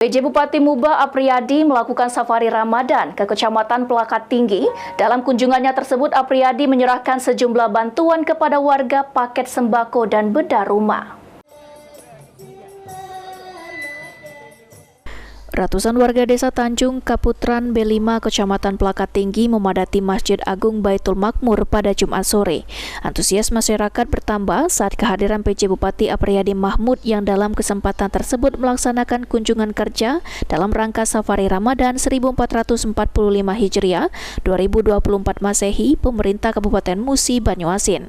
PJ Bupati Muba Apriyadi melakukan safari Ramadan ke Kecamatan Pelakat Tinggi. Dalam kunjungannya tersebut, Apriyadi menyerahkan sejumlah bantuan kepada warga, paket sembako dan bedah rumah. Ratusan warga desa Tanjung Kaputran B5 Kecamatan Pelakat Tinggi memadati Masjid Agung Baitul Makmur pada Jumat sore. Antusias masyarakat bertambah saat kehadiran PJ Bupati Apriyadi Mahmud yang dalam kesempatan tersebut melaksanakan kunjungan kerja dalam rangka Safari Ramadan 1445 Hijriah 2024 Masehi pemerintah Kabupaten Musi Banyuasin.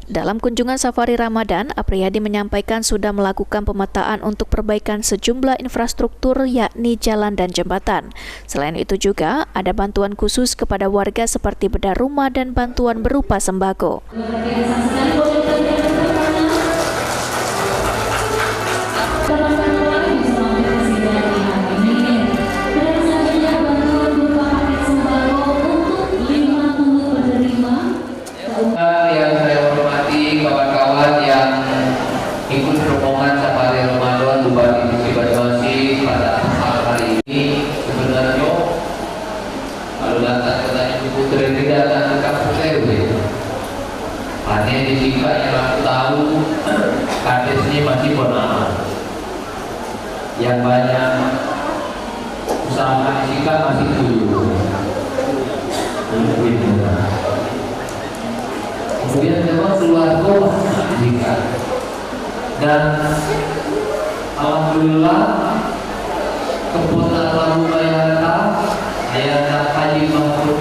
Dalam kunjungan safari Ramadan, Apriyadi menyampaikan sudah melakukan pemetaan untuk perbaikan sejumlah infrastruktur yakni jalan dan jembatan. Selain itu juga ada bantuan khusus kepada warga seperti bedah rumah dan bantuan berupa sembako. Kawan-kawan yang ikut rombongan safari Ramadan Bupati Musi Banyuasin pada hari ini, sebenarnya kalau datang katanya Putri tidak datang ke kampung RW. Hanya di sini yang aku tahu kadesnya masih bernama. Yang banyak usaha di sini masih tujuh. Kemudian memang keluarga jika dan alhamdulillah keputusan Labu Bayangka Ayah Haji Mahmud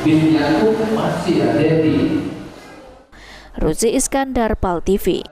bin Yakub masih ada di Ruzi Iskandar, PAL TV.